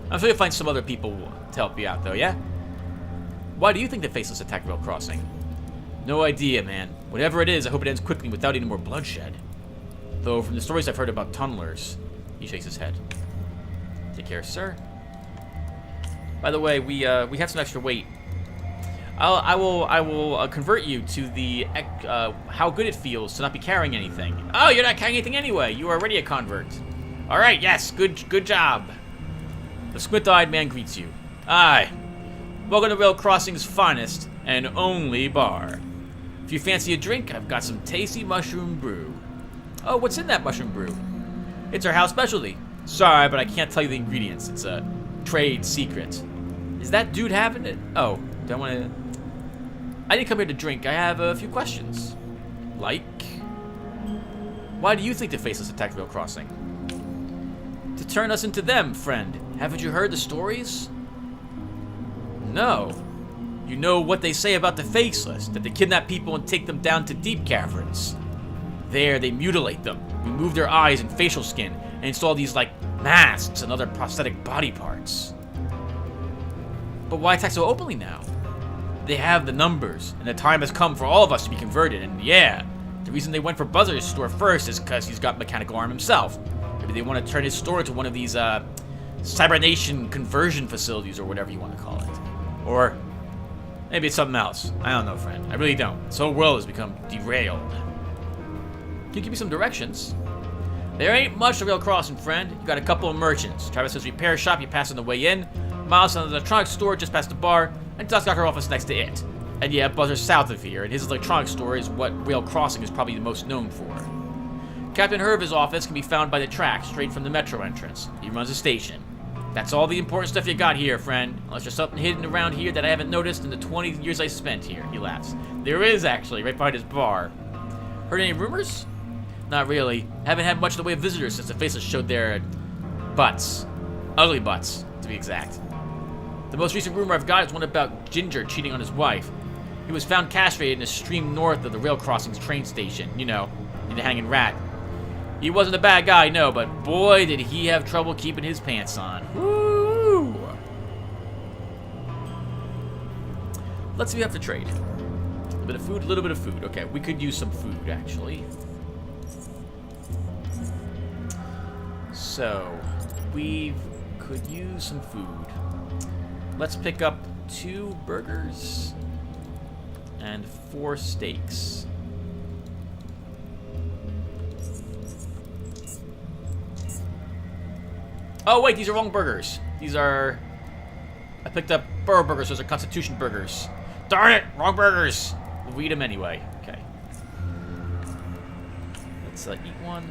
I'm sure you'll find some other people to help you out, though, yeah? Why do you think the Faceless attacked Rail Crossing? No idea, man. Whatever it is, I hope it ends quickly without any more bloodshed. Though, from the stories I've heard about tunnelers... He shakes his head. Take care, sir. By the way, we have some extra weight. I will convert you to the how good it feels to not be carrying anything. Oh, you're not carrying anything anyway. You are already a convert. All right, yes, good job. The squint-eyed man greets you. Aye, welcome to Rail Crossing's finest and only bar. If you fancy a drink, I've got some tasty mushroom brew. Oh, what's in that mushroom brew? It's our house specialty. Sorry, but I can't tell you the ingredients. It's a trade secret. Is that dude having it? Oh, don't want to... I didn't come here to drink. I have a few questions. Like? Why do you think the Faceless attacked Rail Crossing? To turn us into them, friend. Haven't you heard the stories? No. You know what they say about the Faceless, that they kidnap people and take them down to deep caverns. There, they mutilate them, remove their eyes and facial skin, and install these, like, masks and other prosthetic body parts. But why attack so openly now? They have the numbers, and the time has come for all of us to be converted, and yeah, the reason they went for Buzzard's store first is because he's got mechanical arm himself. Maybe they want to turn his store into one of these, cybernation conversion facilities, or whatever you want to call it. Or maybe it's something else. I don't know, friend. I really don't. This whole world has become derailed. Can you give me some directions? There ain't much to Rail Crossing, friend. You got a couple of merchants. Travis's repair shop you pass on the way in. Miles on the electronics store just past the bar, and Deathstalker office next to it. And yeah, Buzzard's south of here, and his electronics store is what Rail Crossing is probably the most known for. Captain Herve's office can be found by the track, straight from the metro entrance. He runs a station. That's all the important stuff you got here, friend. Unless there's something hidden around here that I haven't noticed in the 20 years I spent here, he laughs. There is, actually, right behind his bar. Heard any rumors? Not really. Haven't had much in the way of visitors since the Faceless showed their butts. Ugly butts, to be exact. The most recent rumor I've got is one about Ginger cheating on his wife. He was found castrated in a stream north of the Rail Crossing's train station. You know, in the Hanging Rat. He wasn't a bad guy, no, but boy, did he have trouble keeping his pants on. Woo! Let's see what we have to trade. A little bit of food, a little bit of food. Okay, we could use some food, actually. So, we could use some food. Let's pick up 2 burgers and 4 steaks. Oh wait, these are wrong burgers. These are... I picked up burro burgers, those are Constitution burgers. Darn it, wrong burgers. We'll eat them anyway. Okay. Let's eat one.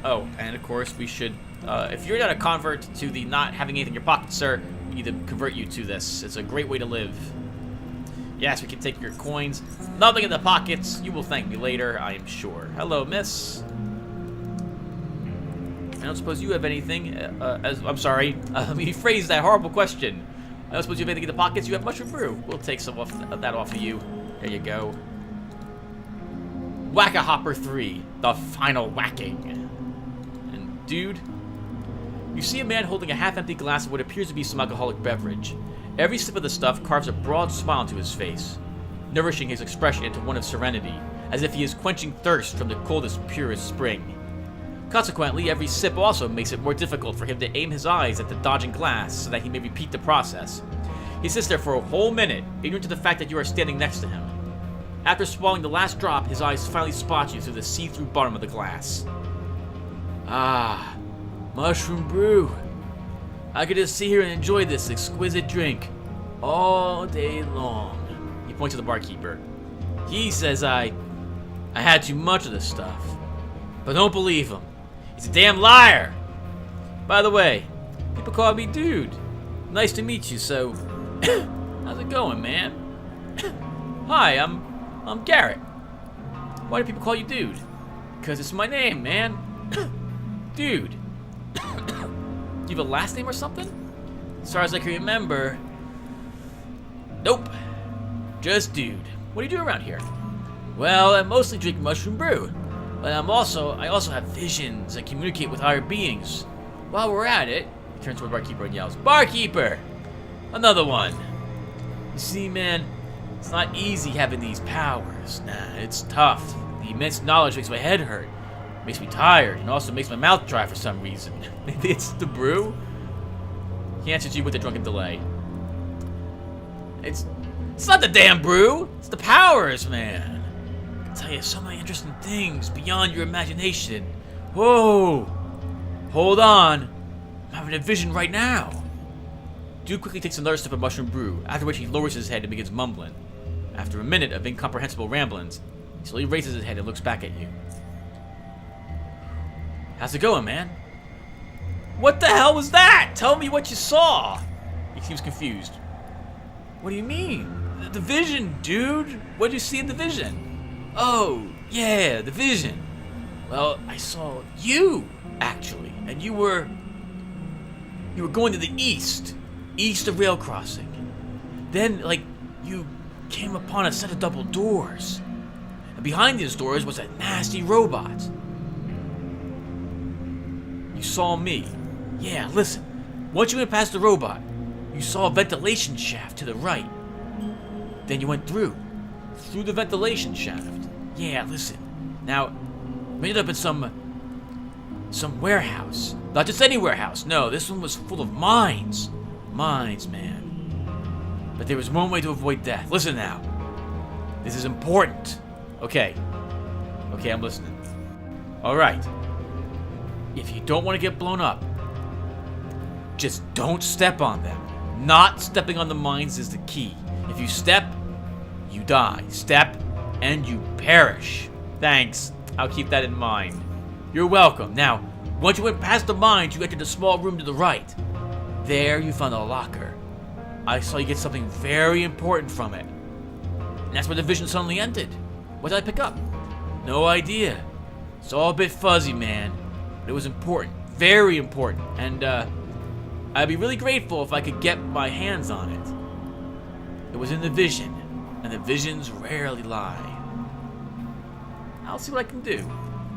Oh, and of course we should... if you're not a convert to the not having anything in your pocket, sir, we need to convert you to this. It's a great way to live. Yes, we can take your coins. Nothing in the pockets. You will thank me later, I am sure. Hello, miss. I don't suppose you have anything, I'm sorry, let me phrase that horrible question. I don't suppose you have anything in the pockets. You have mushroom brew. We'll take some of that off of you. There you go. Whack-a-Hopper 3, the final whacking. And dude, you see a man holding a half-empty glass of what appears to be some alcoholic beverage. Every sip of the stuff carves a broad smile into his face, nourishing his expression into one of serenity, as if he is quenching thirst from the coldest, purest spring. Consequently, every sip also makes it more difficult for him to aim his eyes at the dodging glass so that he may repeat the process. He sits there for a whole minute, ignorant to the fact that you are standing next to him. After swallowing the last drop, his eyes finally spot you through the see-through bottom of the glass. Ah, mushroom brew. I could just sit here and enjoy this exquisite drink all day long. He points to the barkeeper. He says I had too much of this stuff. But don't believe him. He's a damn liar. By the way, people call me dude. Nice to meet you, so how's it going, man? Hi, I'm Garrett. Why do people call you dude? Because it's my name, man. Dude. You have a last name or something? As far as I can remember. Nope. Just dude. What do you do around here? Well, I mostly drink mushroom brew. But I also have visions and communicate with higher beings. While we're at it, he turns toward the barkeeper and yells, "Barkeeper! Another one!" You see, man, it's not easy having these powers. Nah, it's tough. The immense knowledge makes my head hurt. Makes me tired, and also makes my mouth dry for some reason. Maybe it's the brew? He answers you with a drunken delay. It's not the damn brew! It's the powers, man! I can tell you so many interesting things beyond your imagination. Whoa! Hold on. I'm having a vision right now. Dude quickly takes another sip of mushroom brew, after which he lowers his head and begins mumbling. After a minute of incomprehensible ramblings, he slowly raises his head and looks back at you. How's it going, man? What the hell was that? Tell me what you saw. He seems confused. What do you mean? The vision, dude. What did you see in the vision? Oh, yeah, the vision. Well, I saw you, actually. And you were going to the east of rail crossing. Then, you came upon a set of double doors. And behind these doors was a nasty robot. You saw me. Yeah, listen. Once you went past the robot, you saw a ventilation shaft to the right. Then you went through the ventilation shaft. Yeah, listen. Now, we ended up in some warehouse. Not just any warehouse. No, this one was full of mines. Mines, man. But there was one way to avoid death. Listen now. This is important. Okay, I'm listening. All right. If you don't want to get blown up, just don't step on them. Not stepping on the mines is the key. If you step, you die. Step, and you perish. Thanks. I'll keep that in mind. You're welcome. Now, once you went past the mines, you entered a small room to the right. There, you found a locker. I saw you get something very important from it. And that's where the vision suddenly ended. What did I pick up? No idea. It's all a bit fuzzy, man. But it was important. Very important. And, I'd be really grateful if I could get my hands on it. It was in the vision. And the visions rarely lie. I'll see what I can do.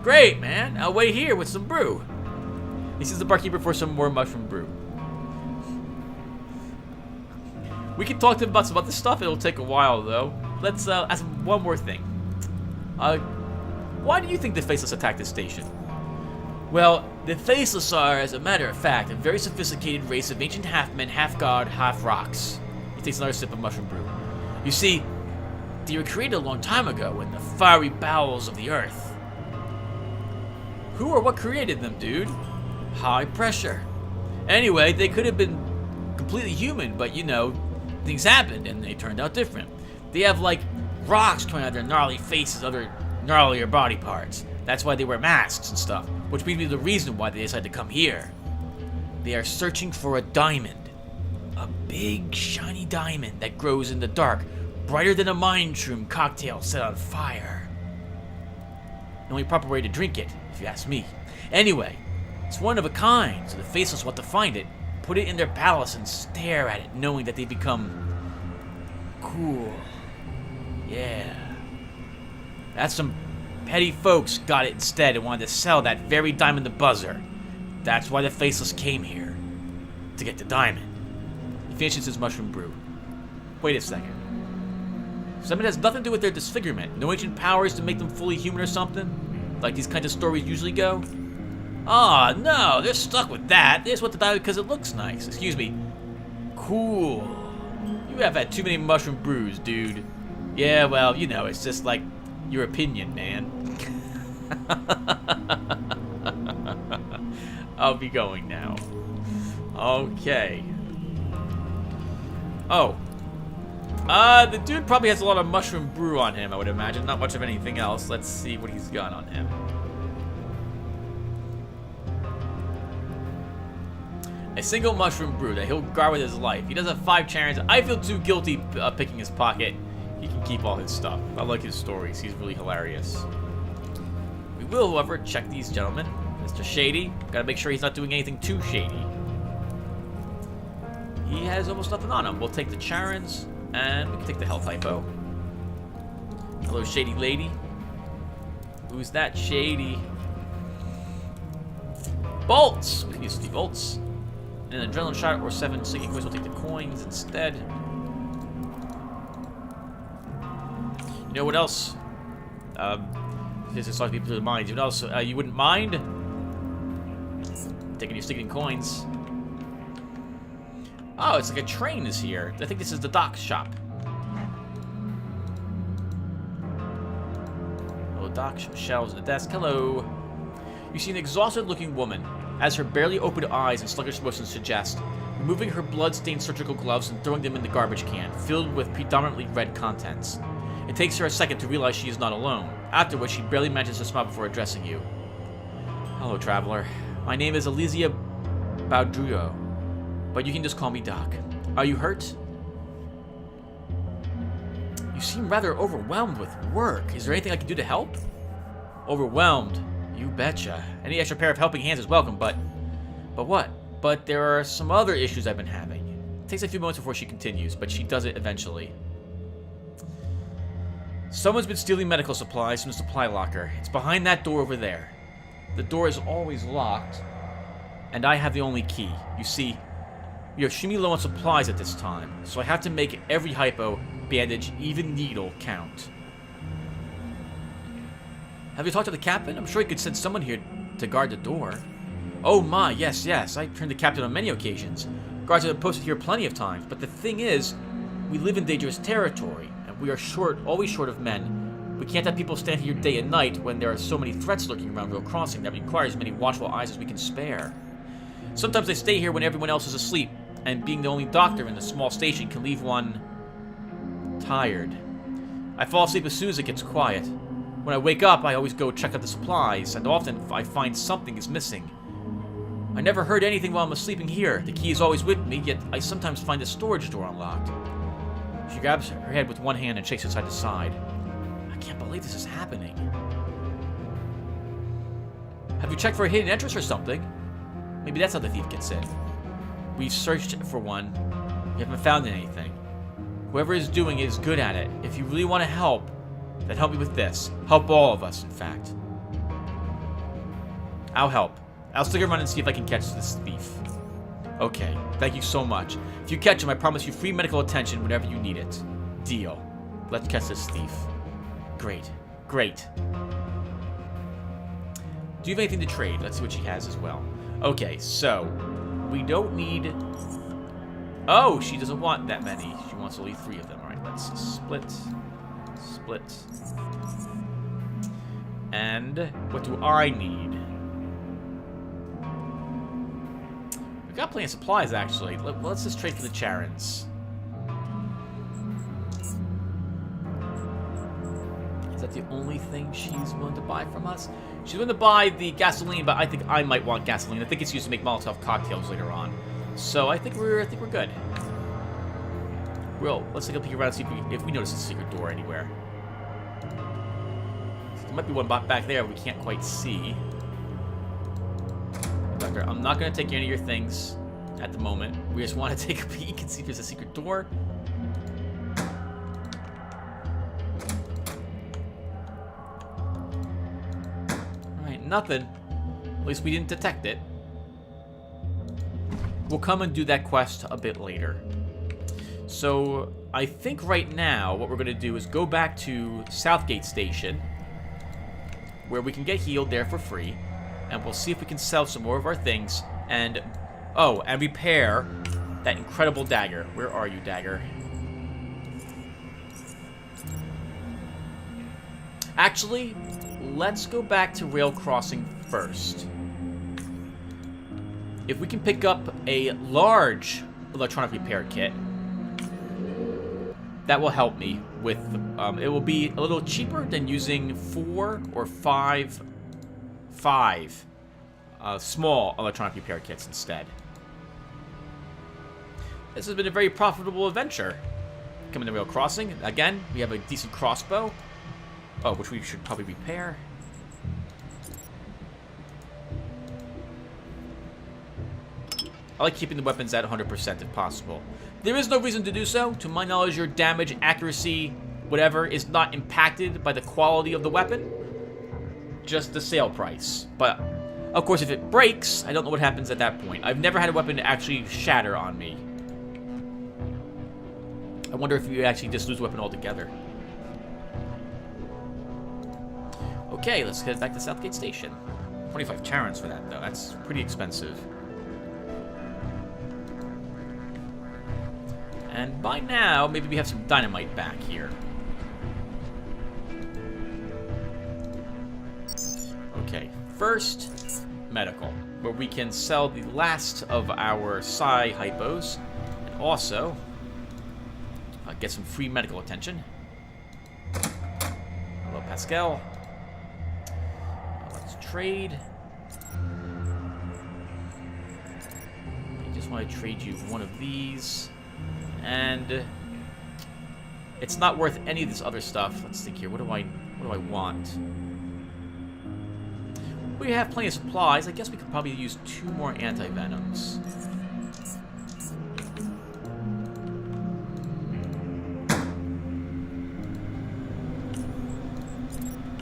Great, man. I'll wait here with some brew. He sees the barkeeper for some more mushroom brew. We can talk to him about some other stuff. It'll take a while, though. Let's ask him one more thing. Why do you think the Faceless attacked this station? Well, the Faceless are, as a matter of fact, a very sophisticated race of ancient half-men, half-god, half-rocks. He takes another sip of mushroom brew. You see, they were created a long time ago in the fiery bowels of the earth. Who or what created them, dude? High pressure. Anyway, they could have been completely human, but things happened and they turned out different. They have rocks coming out of their gnarly faces, other gnarlier body parts. That's why they wear masks and stuff, which brings me to the reason why they decided to come here. They are searching for a diamond. A big, shiny diamond that grows in the dark, brighter than a mushroom cocktail set on fire. The only proper way to drink it, if you ask me. Anyway, it's one of a kind, so the Faceless want to find it, put it in their palace, and stare at it, knowing that they become cool. Yeah. That's some petty folks got it instead and wanted to sell that very diamond to Buzzer. That's why the Faceless came here. To get the diamond. He finishes his mushroom brew. Wait a second. Something has nothing to do with their disfigurement. No ancient powers to make them fully human or something? Like these kinds of stories usually go? Oh, no, they're stuck with that. They just want the diamond because it looks nice. Excuse me. Cool. You have had too many mushroom brews, dude. Yeah, well, you know, it's just like your opinion, man. I'll be going now. Okay. Oh. The dude probably has a lot of mushroom brew on him, I would imagine. Not much of anything else. Let's see what he's got on him. A single mushroom brew that he'll guard with his life. He does have 5 charms. I feel too guilty picking his pocket. He can keep all his stuff. I like his stories. He's really hilarious. We will, however, check these gentlemen. Mr. Shady. Gotta make sure he's not doing anything too shady. He has almost nothing on him. We'll take the Charons, and we can take the health hypo. Hello, Shady Lady. Who's that Shady? Bolts! We can use the bolts. And an adrenaline shot or 7 sinking coins. We'll take the coins instead. You know what else? This is talking people through the minds. You know what else? You wouldn't mind taking your sticking coins. Oh, it's like a train is here. I think this is the dock shop. Hello, Doc. Shelves in the desk. Hello. You see an exhausted-looking woman, as her barely opened eyes and sluggish motions suggest, removing her blood-stained surgical gloves and throwing them in the garbage can, filled with predominantly red contents. It takes her a second to realize she is not alone, after which she barely manages to smile before addressing you. Hello, traveler. My name is Elysia Baudruyo, but you can just call me Doc. Are you hurt? You seem rather overwhelmed with work. Is there anything I can do to help? Overwhelmed? You betcha. Any extra pair of helping hands is welcome, but what? But there are some other issues I've been having. It takes a few moments before she continues, but she does it eventually. Someone's been stealing medical supplies from the supply locker. It's behind that door over there. The door is always locked, and I have the only key. You see, we are extremely low on supplies at this time, so I have to make every hypo, bandage, even needle count. Have you talked to the captain? I'm sure he could send someone here to guard the door. Oh my, yes. I turned the captain on many occasions. Guards have been posted here plenty of times, but the thing is, we live in dangerous territory, and we are always short of men. We can't have people stand here day and night when there are so many threats lurking around Real Crossing that requires as many watchful eyes as we can spare. Sometimes I stay here when everyone else is asleep, and being the only doctor in the small station can leave one tired. I fall asleep as soon as it gets quiet. When I wake up, I always go check out the supplies, and often I find something is missing. I never heard anything while I'm sleeping here. The key is always with me, yet I sometimes find the storage door unlocked. She grabs her head with one hand and shakes it side to side. I can't believe this is happening. Have you checked for a hidden entrance or something? Maybe that's how the thief gets in. We've searched for one. We haven't found anything. Whoever is doing it is good at it. If you really want to help, then help me with this. Help all of us, in fact. I'll help. I'll stick around and see if I can catch this thief. Okay, thank you so much. If you catch him, I promise you free medical attention whenever you need it. Deal. Let's catch this thief. Great. Do you have anything to trade? Let's see what she has as well. Okay, so we don't need... Oh, she doesn't want that many. She wants only 3 of them. All right, let's split. And what do I need? We've got plenty of supplies, actually. Let's just trade for the Charons. Is that the only thing she's willing to buy from us? She's willing to buy the gasoline, but I think I might want gasoline. I think it's used to make Molotov cocktails later on. So I think we're good. Well, let's take a peek around and see if we notice a secret door anywhere. There might be one back there we can't quite see. Doctor, I'm not going to take any of your things at the moment. We just want to take a peek and see if there's a secret door. Alright, nothing. At least we didn't detect it. We'll come and do that quest a bit later. So, I think right now what we're going to do is go back to Southgate Station, where we can get healed there for free, and we'll see if we can sell some more of our things, and repair that incredible dagger. Where are you, dagger? Actually, let's go back to rail crossing first. If we can pick up a large electronic repair kit, that will help me with, it will be a little cheaper than using 4 or 5 small electronic repair kits instead. This has been a very profitable adventure. Coming to rail crossing. Again, we have a decent crossbow. Oh, which we should probably repair. I like keeping the weapons at 100% if possible. There is no reason to do so. To my knowledge, your damage, accuracy, whatever, is not impacted by the quality of the weapon. Just the sale price. But, of course, if it breaks, I don't know what happens at that point. I've never had a weapon actually shatter on me. I wonder if you actually just lose a weapon altogether. Okay, let's head back to Southgate Station. 25 Terrans for that, though. That's pretty expensive. And by now, maybe we have some dynamite back here. Okay, first, medical, where we can sell the last of our psi hypos, and also get some free medical attention. Hello, Pascal. Let's trade. I just want to trade you one of these. And it's not worth any of this other stuff. Let's think here. What do I want? We have plenty of supplies. I guess we could probably use 2 more anti-venoms.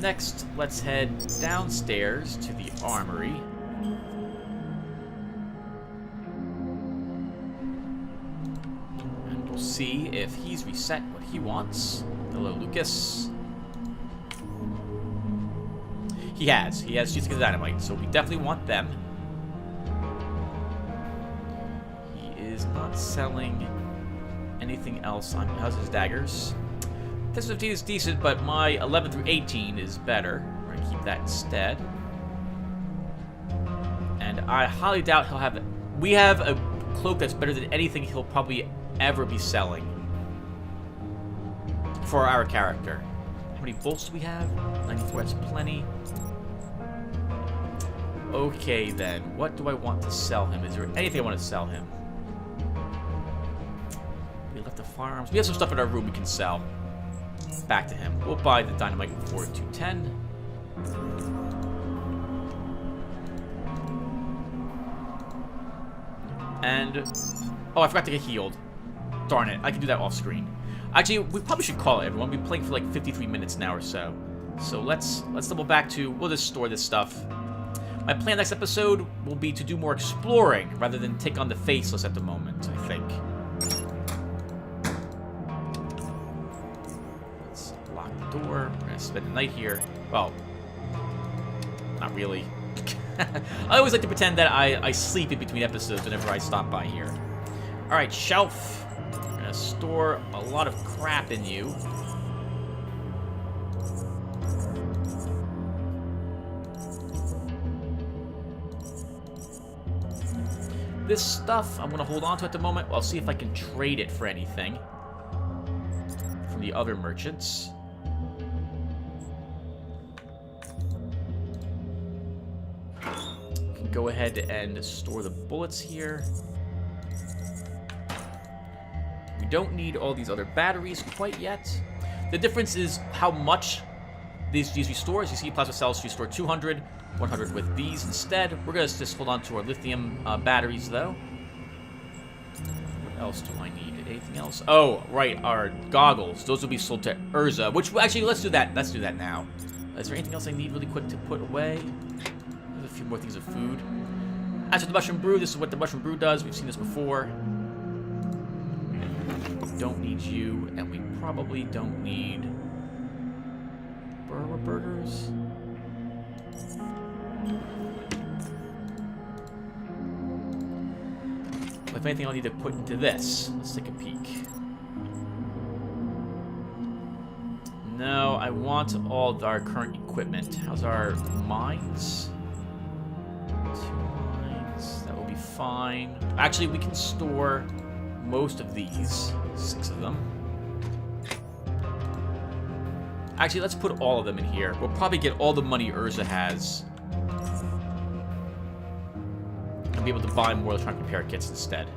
Next, let's head downstairs to the armory. And we'll see if he's reset what he wants. Hello, Lucas. He has. He has Stygian Dynamite, so we definitely want them. He is not selling anything else on how's his daggers. This 15 is decent, but my 11 through 18 is better. We're gonna keep that instead. And I highly doubt he'll have it. We have a cloak that's better than anything he'll probably ever be selling for our character. How many bolts do we have? 94, that's plenty. Okay then, what do I want to sell him? Is there anything I want to sell him? We left the firearms. We have some stuff in our room we can sell. Back to him. We'll buy the dynamite for 210. And oh, I forgot to get healed. Darn it, I can do that off screen. Actually, we probably should call it, everyone. We've been playing for like 53 minutes now or so. So let's double back to, we'll just store this stuff. My plan next episode will be to do more exploring rather than take on the faceless at the moment, I think. Let's lock the door. We're gonna spend the night here. Well, not really. I always like to pretend that I sleep in between episodes whenever I stop by here. Alright, shelf. We're gonna store a lot of crap in you. This stuff I'm going to hold on to at the moment. I'll see if I can trade it for anything from the other merchants. We can go ahead and store the bullets here. We don't need all these other batteries quite yet. The difference is how much these restores. You see plasma cells restore 200. 100 with these instead. We're going to just hold on to our lithium batteries, though. What else do I need? Anything else? Oh, right, our goggles. Those will be sold to Urza, which, actually, let's do that. Let's do that now. Is there anything else I need really quick to put away? There's a few more things of food. As for the mushroom brew, this is what the mushroom brew does. We've seen this before. We don't need you, and we probably don't need burgers. If anything, I'll need to put into this. Let's take a peek. No, I want all of our current equipment. How's our mines? 2 mines. That will be fine. Actually, we can store most of these. 6 of them. Actually, let's put all of them in here. We'll probably get all the money Urza has. And be able to buy more electronic repair kits instead.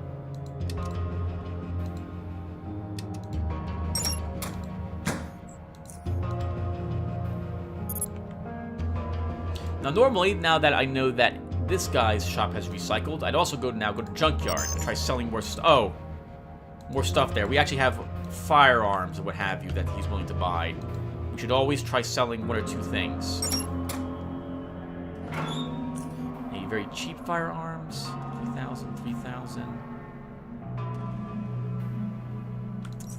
Now, normally, now that I know that this guy's shop has recycled, I'd also go to Junkyard and try selling more stuff. Oh, more stuff there. We actually have firearms and what have you that he's willing to buy. We should always try selling 1 or 2 things. Any very cheap firearms. 3,000, 3,000.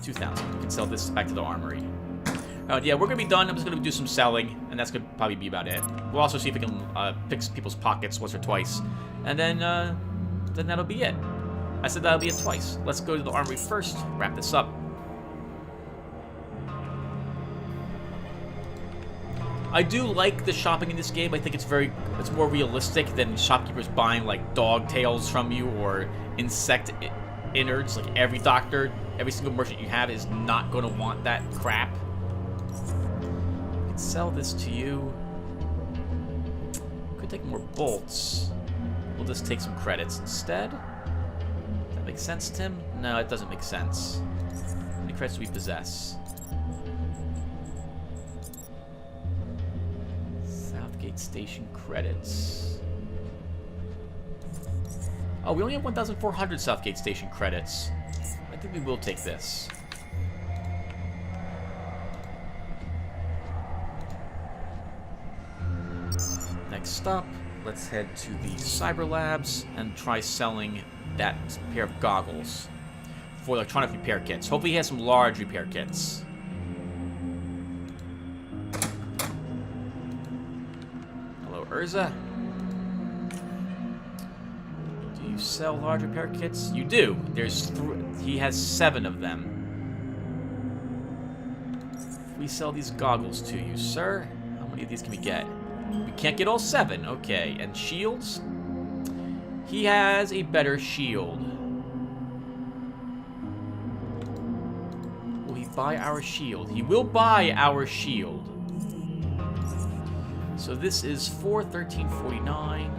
2,000. We can sell this back to the armory. Yeah, we're going to be done. I'm just going to do some selling, and that's going to probably be about it. We'll also see if we can pick people's pockets once or twice. And then that'll be it. I said that'll be it twice. Let's go to the armory first, wrap this up. I do like the shopping in this game. I think it's more realistic than shopkeepers buying like dog tails from you or insect innards. Like every single merchant you have is not going to want that crap. Sell this to you. Could take more bolts. We'll just take some credits instead. Does that make sense, Tim? No, it doesn't make sense. How many credits do we possess? Southgate Station credits. Oh, we only have 1,400 Southgate Station credits. I think we will take this. Next up, let's head to the Cyber Labs and try selling that pair of goggles for electronic repair kits. Hopefully he has some large repair kits. Hello, Urza. Do you sell large repair kits? You do. He has 7 of them. We sell these goggles to you, sir. How many of these can we get? We can't get all 7. Okay, and shields? He has a better shield. Will he buy our shield? He will buy our shield. So this is for 1349.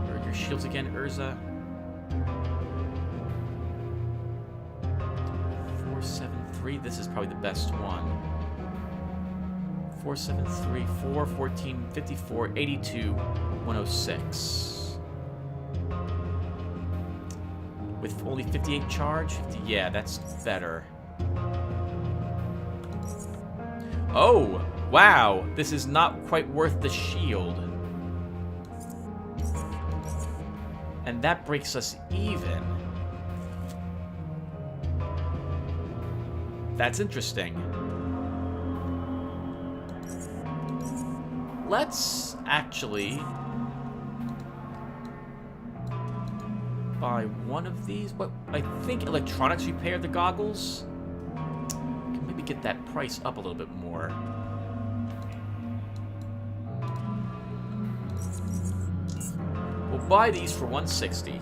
Where are your shields again, Urza? 473. This is probably the best one. 473, 4, 14, 54, 82, 106. With only 58 charge? 50, yeah, that's better. Oh, wow. This is not quite worth the shield. And that breaks us even. That's interesting. Let's actually buy one of these. What I think electronics repair the goggles. Can maybe get that price up a little bit more. We'll buy these for 160.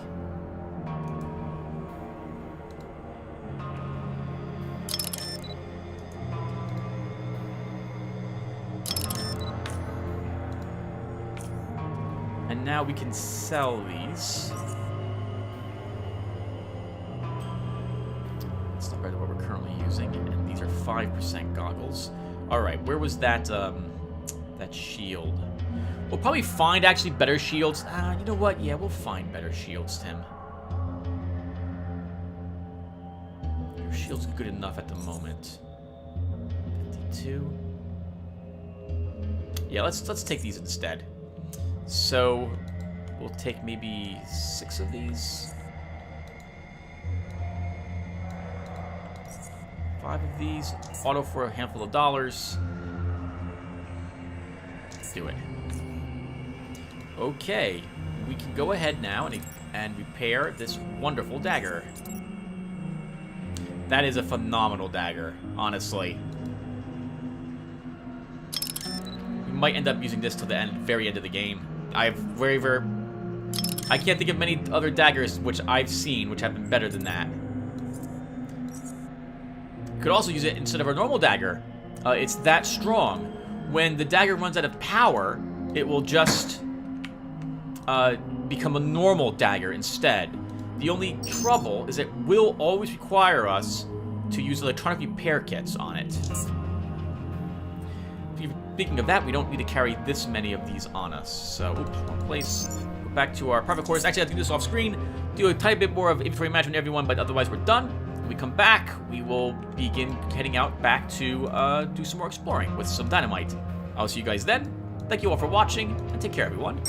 And now we can sell these. That's not what we're currently using, and these are 5% goggles. All right, where was that that shield? We'll probably find actually better shields. You know what? Yeah, we'll find better shields, Tim. Your shield's good enough at the moment. 52. Yeah, let's take these instead. So we'll take maybe 6 of these. 5 of these. Auto for a handful of dollars. Let's do it. Okay, we can go ahead now and repair this wonderful dagger. That is a phenomenal dagger, honestly. We might end up using this till the very end of the game. I can't think of many other daggers which I've seen which have been better than that. Could also use it instead of a normal dagger. It's that strong. When the dagger runs out of power, it will just become a normal dagger instead. The only trouble is it will always require us to use electronic repair kits on it. Speaking of that, we don't need to carry this many of these on us. So, oops, wrong place. Go back to our private quarters. Actually, I'll do this off screen. Do a tiny bit more of inventory management, everyone, but otherwise we're done. When we come back, we will begin heading out back to do some more exploring with some dynamite. I'll see you guys then. Thank you all for watching, and take care, everyone.